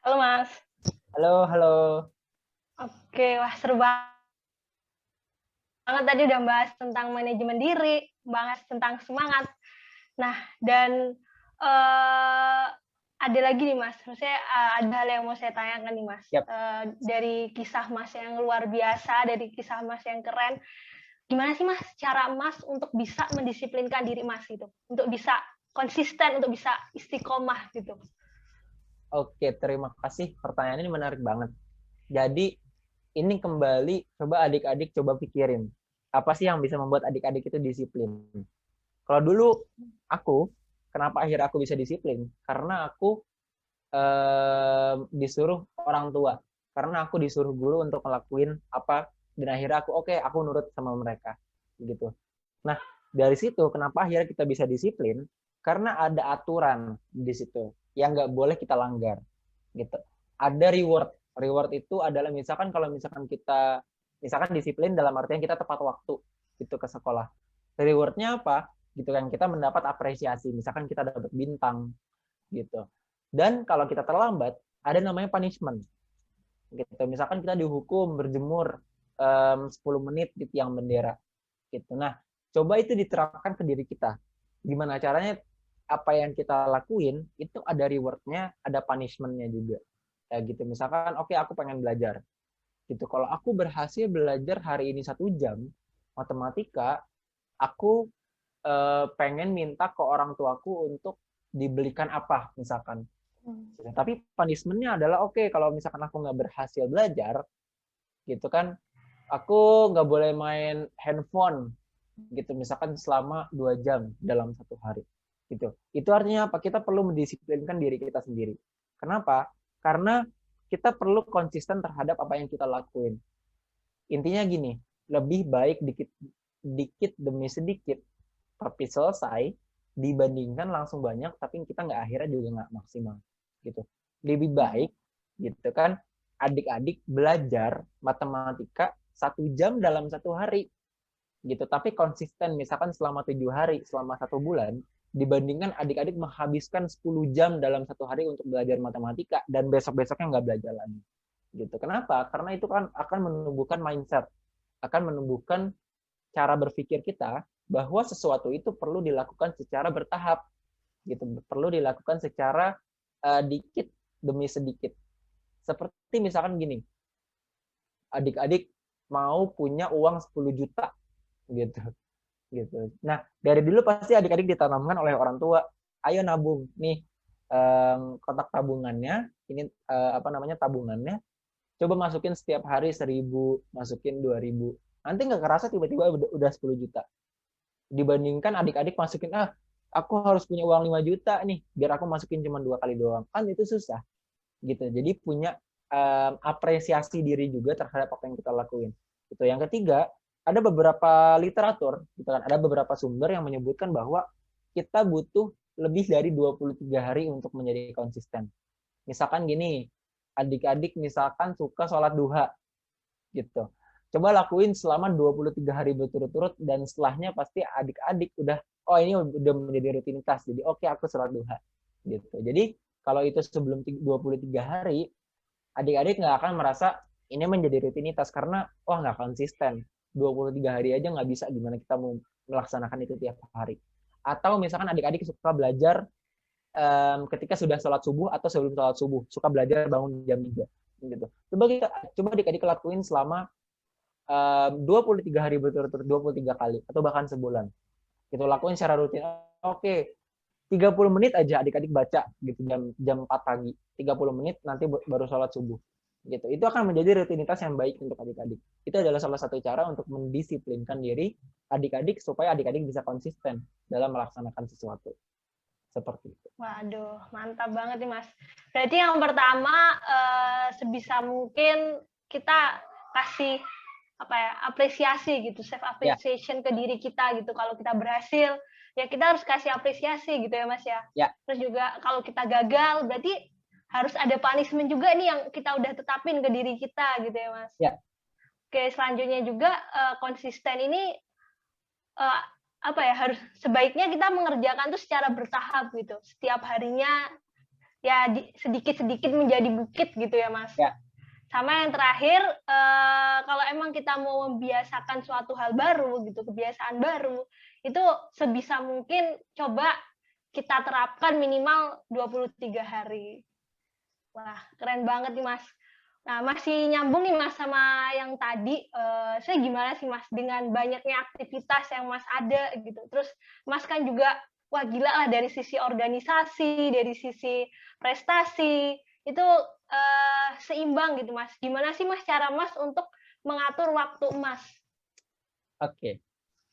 Halo Mas. Halo, halo. Oke, wah seru banget tadi udah bahas tentang manajemen diri, bahas tentang semangat. Nah, dan eee, ada lagi nih Mas, maksudnya, ada hal yang mau saya tanyakan nih Mas, Yap. dari kisah Mas yang luar biasa, dari kisah Mas yang keren, gimana sih Mas cara Mas untuk bisa mendisiplinkan diri Mas gitu? Untuk bisa konsisten, untuk bisa istiqomah gitu? Oke, terima kasih. Pertanyaan ini menarik banget. Jadi, ini kembali coba adik-adik coba pikirin. Apa sih yang bisa membuat adik-adik itu disiplin? Kalau dulu aku, kenapa akhirnya aku bisa disiplin? Karena aku disuruh orang tua. Karena aku disuruh guru untuk ngelakuin apa dan akhirnya aku nurut sama mereka. Gitu. Nah, dari situ kenapa akhirnya kita bisa disiplin? Karena ada aturan di situ yang nggak boleh kita langgar, gitu. Ada reward. Reward itu adalah misalkan kalau misalkan kita, misalkan disiplin dalam artian kita tepat waktu itu ke sekolah. Rewardnya apa? Gitu kan, kita mendapat apresiasi. Misalkan kita dapat bintang, gitu. Dan kalau kita terlambat, ada namanya punishment. Gitu. Misalkan kita dihukum berjemur 10 menit di tiang bendera gitu. Nah, coba itu diterapkan ke diri kita. Gimana caranya apa yang kita lakuin itu ada rewardnya, ada punishmentnya juga. Kayak gitu. Misalkan, oke, aku pengen belajar. Gitu. Kalau aku berhasil belajar hari ini 1 jam matematika, aku pengen minta ke orang tuaku untuk dibelikan apa, misalkan. Mmm. Tapi punishmentnya adalah oke, kalau misalkan aku nggak berhasil belajar, gitu kan, aku nggak boleh main handphone gitu misalkan selama 2 jam dalam 1 hari gitu. Itu artinya apa? Kita perlu mendisiplinkan diri kita sendiri. Kenapa? Karena kita perlu konsisten terhadap apa yang kita lakuin. Intinya gini, lebih baik dikit dikit demi sedikit tapi selesai dibandingkan langsung banyak tapi kita nggak akhirnya juga nggak maksimal gitu. Lebih baik gitu kan adik-adik belajar matematika 1 jam dalam 1 hari gitu tapi konsisten misalkan selama 7 hari selama 1 bulan dibandingkan adik-adik menghabiskan 10 jam dalam 1 hari untuk belajar matematika dan besok-besoknya nggak belajar lagi gitu. Kenapa? Karena itu kan akan menumbuhkan mindset, akan menumbuhkan cara berpikir kita bahwa sesuatu itu perlu dilakukan secara bertahap gitu, perlu dilakukan secara dikit demi sedikit. Seperti misalkan gini, adik-adik mau punya uang 10 juta gitu gitu. Nah, dari dulu pasti adik-adik ditanamkan oleh orang tua, ayo nabung nih, kotak tabungannya, ini apa namanya tabungannya, coba masukin setiap hari 1.000, masukin 2.000. Nanti nggak kerasa tiba-tiba udah 10 juta. Dibandingkan adik-adik masukin, aku harus punya uang 5 juta nih, biar aku masukin cuma 2 kali doang. Kan itu susah gitu. Jadi punya apresiasi diri juga terhadap apa yang kita lakuin. Itu yang ketiga, ada beberapa literatur, gitu kan, ada beberapa sumber yang menyebutkan bahwa kita butuh lebih dari 23 hari untuk menjadi konsisten. Misalkan gini, adik-adik misalkan suka sholat duha, gitu. Coba lakuin selama 23 hari berturut-turut dan setelahnya pasti adik-adik udah, oh ini udah menjadi rutinitas, jadi oke aku sholat duha. Gitu. Jadi kalau itu sebelum 23 hari, adik-adik nggak akan merasa ini menjadi rutinitas karena wah nggak konsisten. 23 hari aja nggak bisa, gimana kita mau melaksanakan itu tiap hari. Atau misalkan adik-adik suka belajar ketika sudah sholat subuh atau sebelum sholat subuh, suka belajar bangun jam 3. Gitu. Coba adik-adik lakuin selama 23 hari berturut-turut 23 kali atau bahkan sebulan. Gitu lakuin secara rutin. Oke, 30 menit aja adik-adik baca gitu jam jam 4 pagi. 30 menit nanti baru sholat subuh. Gitu. Itu akan menjadi rutinitas yang baik untuk adik-adik. Itu adalah salah satu cara untuk mendisiplinkan diri adik-adik supaya adik-adik bisa konsisten dalam melaksanakan sesuatu. Seperti itu. Waduh, mantap banget nih Mas. Berarti yang pertama sebisa mungkin kita kasih apa ya apresiasi gitu, self Ya, appreciation ke diri kita gitu. Kalau kita berhasil, ya kita harus kasih apresiasi gitu ya Mas ya. ya, Terus juga kalau kita gagal, berarti harus ada punishment juga nih yang kita udah tetapin ke diri kita gitu ya Mas. ya. Oke, selanjutnya juga konsisten ini uh, apa ya harus sebaiknya kita mengerjakan tuh secara bertahap gitu. Setiap harinya ya sedikit-sedikit menjadi bukit gitu ya Mas. Ya. Sama yang terakhir, kalau emang kita mau membiasakan suatu hal baru gitu, kebiasaan baru, itu sebisa mungkin coba kita terapkan minimal 23 hari. Wah, keren banget nih Mas. Nah, masih nyambung nih Mas sama yang tadi, saya gimana sih Mas dengan banyaknya aktivitas yang Mas ada gitu. Terus Mas kan juga, wah gila lah dari sisi organisasi, dari sisi prestasi, itu seimbang gitu Mas. Gimana sih Mas cara Mas untuk mengatur waktu Mas? Oke,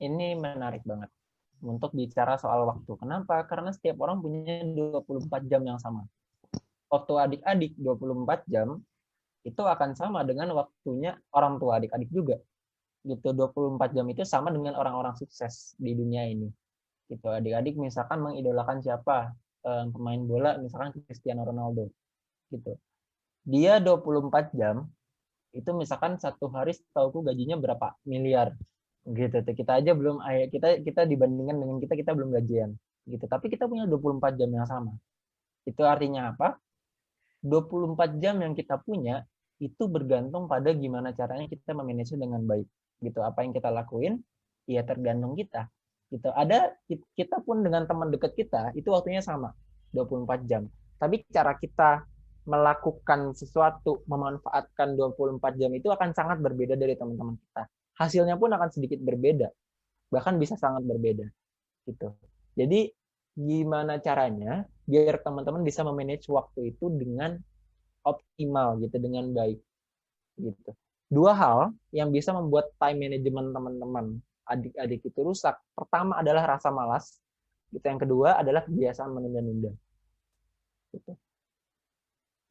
ini menarik banget untuk bicara soal waktu. Kenapa? Karena setiap orang punya 24 jam yang sama. Waktu adik-adik 24 jam itu akan sama dengan waktunya orang tua adik-adik juga. Gitu, 24 jam itu sama dengan orang-orang sukses di dunia ini. Gitu, adik-adik misalkan mengidolakan siapa? Pemain bola misalkan Cristiano Ronaldo. Gitu. Dia 24 jam itu misalkan satu hari setauku gajinya berapa miliar gitu tuh. Kita aja belum kita dibandingkan dengan kita belum gajian gitu, tapi kita punya 24 jam yang sama. Itu artinya apa? 24 jam yang kita punya itu bergantung pada gimana caranya kita memanage dengan baik gitu. Apa yang kita lakuin ya tergantung kita gitu. Ada kita pun dengan teman dekat kita itu waktunya sama 24 jam, tapi cara kita melakukan sesuatu, memanfaatkan 24 jam itu akan sangat berbeda dari teman-teman kita. Hasilnya pun akan sedikit berbeda, bahkan bisa sangat berbeda. Gitu. Jadi gimana caranya biar teman-teman bisa memanage waktu itu dengan optimal gitu, dengan baik gitu. Dua hal yang bisa membuat time management teman-teman adik-adik itu rusak. Pertama adalah rasa malas, gitu. Yang kedua adalah kebiasaan menunda-nunda. Gitu.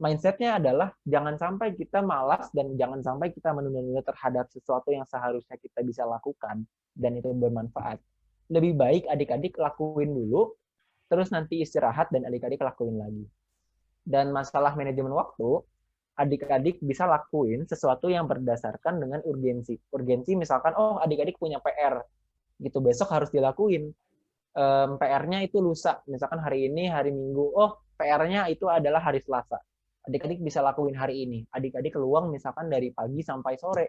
Mindsetnya adalah jangan sampai kita malas dan jangan sampai kita menunda-nunda terhadap sesuatu yang seharusnya kita bisa lakukan dan itu bermanfaat. Lebih baik adik-adik lakuin dulu, terus nanti istirahat dan adik-adik lakuin lagi. Dan masalah manajemen waktu, adik-adik bisa lakuin sesuatu yang berdasarkan dengan urgensi. Urgensi misalkan, oh adik-adik punya PR, gitu besok harus dilakuin. PR-nya itu lusa, misalkan hari ini hari Minggu, oh PR-nya itu adalah hari Selasa. Adik-adik bisa lakuin hari ini. Adik-adik keluang misalkan dari pagi sampai sore.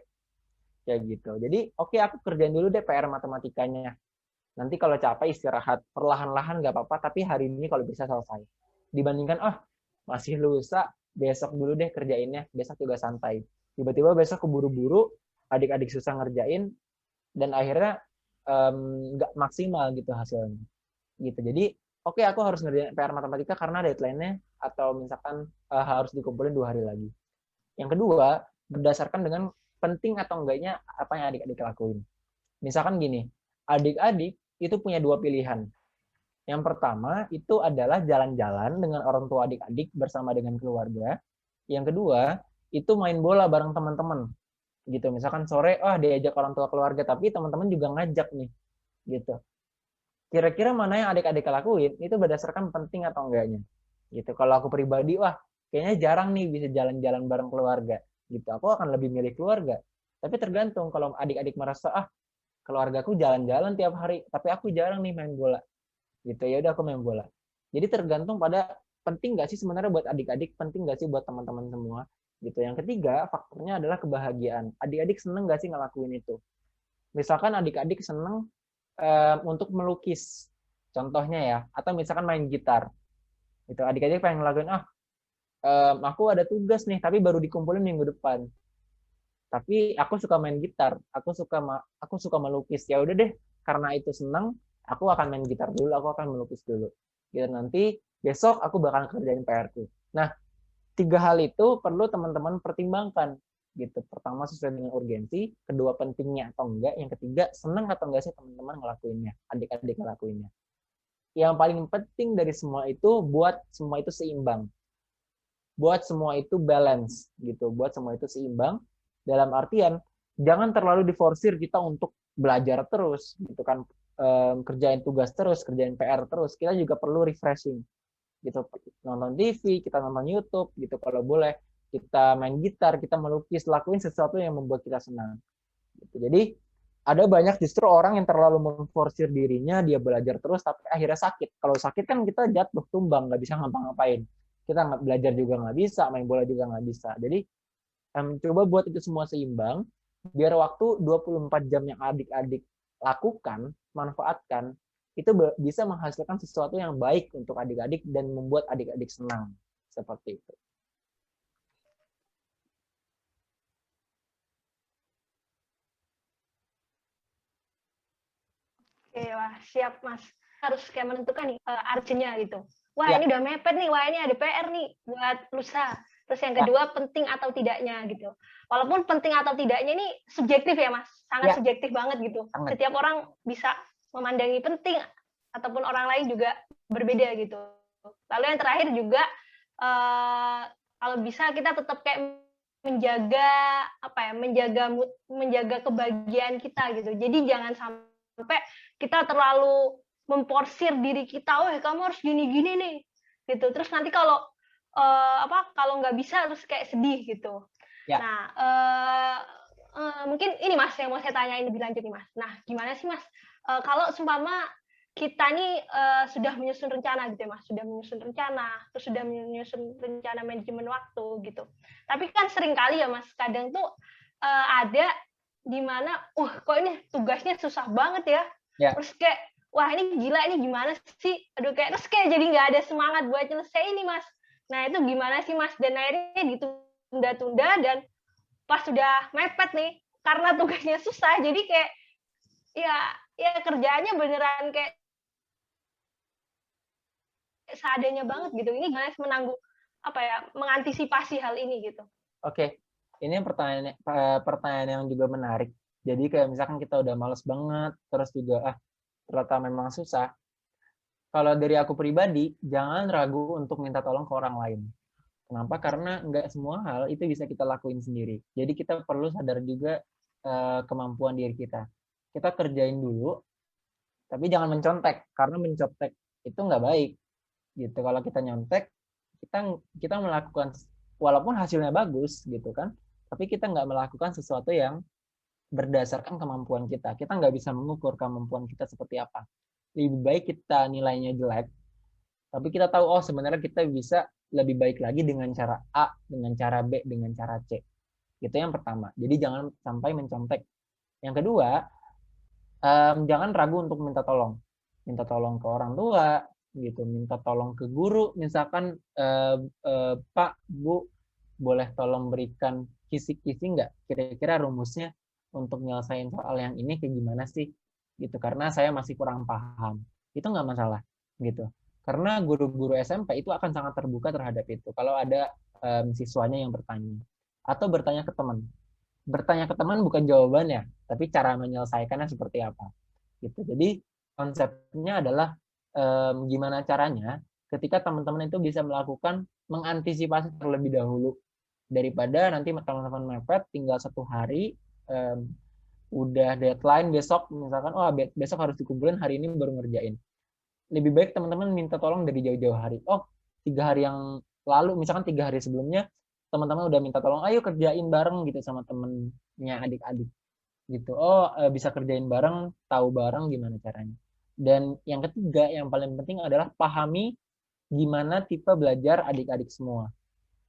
Kayak gitu. Jadi, oke, aku kerjain dulu deh PR matematikanya. Nanti kalau capek istirahat, perlahan-lahan nggak apa-apa, tapi hari ini kalau bisa selesai. Dibandingkan, masih lusa, besok dulu deh kerjainnya, besok juga santai. Tiba-tiba besok keburu-buru, adik-adik susah ngerjain, dan akhirnya nggak maksimal gitu hasilnya. Gitu. Jadi, oke, aku harus ngerjain PR matematika karena deadline-nya atau misalkan harus dikumpulin 2 hari lagi. Yang kedua, berdasarkan dengan penting atau enggaknya apa yang adik-adik lakuin. Misalkan gini, adik-adik itu punya 2 pilihan. Yang pertama itu adalah jalan-jalan dengan orang tua adik-adik bersama dengan keluarga. Yang kedua, itu main bola bareng teman-teman. Gitu. Misalkan sore, diajak orang tua keluarga, tapi teman-teman juga ngajak nih. Gitu. Kira-kira mana yang adik-adik lakuin itu berdasarkan penting atau enggaknya. Gitu. Kalau aku pribadi, kayaknya jarang nih bisa jalan-jalan bareng keluarga. Gitu. Aku akan lebih milih keluarga. Tapi tergantung kalau adik-adik merasa keluargaku jalan-jalan tiap hari, tapi aku jarang nih main bola. Gitu, ya udah aku main bola. Jadi tergantung pada penting nggak sih sebenarnya buat adik-adik, penting nggak sih buat teman-teman semua. Gitu. Yang ketiga, faktornya adalah kebahagiaan. Adik-adik seneng nggak sih ngelakuin itu? Misalkan adik-adik seneng untuk melukis, contohnya ya, atau misalkan main gitar. Gitu. Adik-adik pengen ngelakuin, aku ada tugas nih, tapi baru dikumpulin minggu depan. Tapi aku suka main gitar, aku suka melukis. Ya udah deh, karena itu senang, aku akan main gitar dulu, aku akan melukis dulu. Gitu, nanti besok aku bakal kerjain PR-ku. Nah, 3 hal itu perlu teman-teman pertimbangkan. Gitu. Pertama sesuai dengan urgensi, kedua pentingnya atau enggak, yang ketiga senang atau enggak sih teman-teman ngelakuinnya, adik-adik ngelakuinnya. Yang paling penting dari semua itu buat semua itu seimbang. Buat semua itu balance gitu, buat semua itu seimbang. Dalam artian jangan terlalu diforsir kita untuk belajar terus gitu kan, kerjain tugas terus, kerjain PR terus. Kita juga perlu refreshing gitu, nonton TV, kita nonton YouTube gitu, kalau boleh kita main gitar, kita melukis, lakuin sesuatu yang membuat kita senang gitu. Jadi ada banyak justru orang yang terlalu memforsir dirinya, dia belajar terus tapi akhirnya sakit. Kalau sakit kan kita jatuh tumbang, nggak bisa ngapa-ngapain kita nggak belajar juga nggak bisa, main bola juga nggak bisa. Jadi coba buat itu semua seimbang, biar waktu 24 jam yang adik-adik lakukan, manfaatkan, itu bisa menghasilkan sesuatu yang baik untuk adik-adik dan membuat adik-adik senang. Seperti itu. Oke, wah siap Mas. Harus kayak menentukan nih urgent-nya gitu. Wah Ya. ini udah mepet nih, wah ini ada PR nih buat lusa. Terus yang kedua penting atau tidaknya gitu. Walaupun penting atau tidaknya ini subjektif ya Mas, sangat subjektif banget gitu. Setiap orang bisa memandangi penting ataupun orang lain juga berbeda gitu. Lalu yang terakhir juga kalau bisa kita tetap kayak menjaga apa ya, menjaga kebahagiaan kita gitu. Jadi jangan sampai kita terlalu memporsir diri kita, oh kamu harus gini-gini nih, gitu. Terus nanti kalau kalau nggak bisa terus kayak sedih gitu. Ya. Nah, mungkin ini Mas yang mau saya tanyain lebih lanjut nih Mas. Nah, gimana sih Mas kalau seumpama kita nih sudah menyusun rencana gitu ya Mas, sudah menyusun rencana, terus sudah menyusun rencana manajemen waktu gitu. Tapi kan sering kali ya Mas, kadang tuh ada di mana, kok ini tugasnya susah banget ya. Terus kayak, wah ini gila, ini gimana sih? Aduh, kayak terus kayak jadi nggak ada semangat buat nyelesain ini Mas. Nah itu gimana sih Mas? Dan akhirnya ditunda-tunda dan pas sudah mepet nih, karena tugasnya susah, jadi kayak ya kerjaannya beneran kayak seadanya banget gitu. Ini gimana sih mengantisipasi hal ini gitu? Oke, ini pertanyaan yang juga menarik. Jadi kayak misalkan kita udah males banget, terus juga ternyata memang susah. Kalau dari aku pribadi, jangan ragu untuk minta tolong ke orang lain. Kenapa? Karena nggak semua hal itu bisa kita lakuin sendiri. Jadi kita perlu sadar juga kemampuan diri kita. Kita kerjain dulu, tapi jangan mencontek. Karena mencontek itu nggak baik. Gitu. Kalau kita nyontek, kita melakukan, walaupun hasilnya bagus, gitu kan, tapi kita nggak melakukan sesuatu yang berdasarkan kemampuan kita. Kita nggak bisa mengukur kemampuan kita seperti apa. Lebih baik kita nilainya jelek, tapi kita tahu, sebenarnya kita bisa lebih baik lagi dengan cara A, dengan cara B, dengan cara C. Itu yang pertama. Jadi jangan sampai mencontek. Yang kedua, jangan ragu untuk minta tolong. Minta tolong ke orang tua, gitu. Minta tolong ke guru, misalkan, Pak, Bu, boleh tolong berikan kisi-kisi nggak? Kira-kira rumusnya untuk nyelesain soal yang ini kayak gimana sih? Gitu. Karena saya masih kurang paham. Itu nggak masalah. Gitu. Karena guru-guru SMP itu akan sangat terbuka terhadap itu. Kalau ada siswanya yang bertanya. Atau bertanya ke teman. Bertanya ke teman bukan jawabannya, tapi cara menyelesaikannya seperti apa. Gitu. Jadi konsepnya adalah gimana caranya ketika teman-teman itu bisa melakukan mengantisipasi terlebih dahulu daripada nanti teman-teman mepet tinggal 1 hari udah deadline besok, misalkan besok harus dikumpulin, hari ini baru ngerjain. Lebih baik teman-teman minta tolong dari jauh-jauh hari. 3 hari yang lalu, misalkan 3 hari sebelumnya teman-teman udah minta tolong, ayo kerjain bareng gitu sama temennya adik-adik gitu. Bisa kerjain bareng, tahu bareng gimana caranya. Dan yang ketiga, yang paling penting adalah pahami gimana tipe belajar adik-adik semua.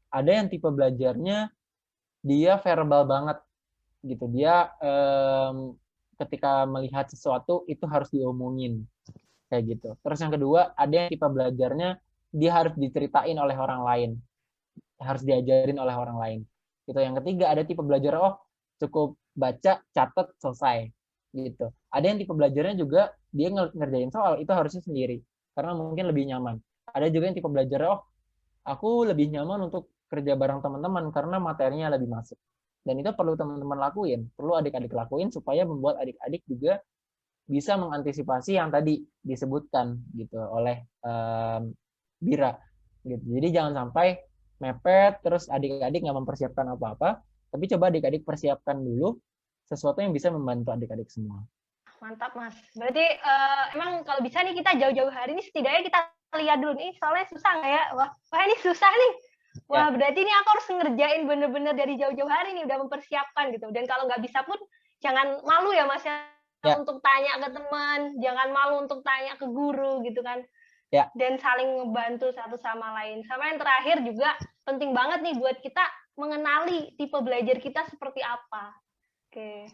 Ada yang tipe belajarnya dia verbal banget gitu. Dia ketika melihat sesuatu itu harus diomongin kayak gitu. Terus yang kedua, ada yang tipe belajarnya dia harus diceritain oleh orang lain, harus diajarin oleh orang lain. Gitu. Yang ketiga, ada tipe belajar cukup baca, catat, selesai. Gitu. Ada yang tipe belajarnya juga dia ngerjain soal itu harusnya sendiri karena mungkin lebih nyaman. Ada juga yang tipe belajar aku lebih nyaman untuk kerja bareng teman-teman karena materinya lebih masuk. Dan itu perlu teman-teman lakuin, perlu adik-adik lakuin supaya membuat adik-adik juga bisa mengantisipasi yang tadi disebutkan gitu oleh Bira. Gitu. Jadi jangan sampai mepet terus adik-adik nggak mempersiapkan apa-apa, tapi coba adik-adik persiapkan dulu sesuatu yang bisa membantu adik-adik semua. Mantap Mas. Berarti emang kalau bisa nih kita jauh-jauh hari ini setidaknya kita lihat dulu nih soalnya susah nggak ya? Wah ini susah nih. Wah berarti ini aku harus ngerjain bener-bener dari jauh-jauh hari nih udah mempersiapkan gitu. Dan kalau nggak bisa pun jangan malu ya Mas ya untuk tanya ke teman, jangan malu untuk tanya ke guru gitu kan. Ya. Dan saling ngebantu satu sama lain. Sama yang terakhir juga penting banget nih buat kita mengenali tipe belajar kita seperti apa. Oke.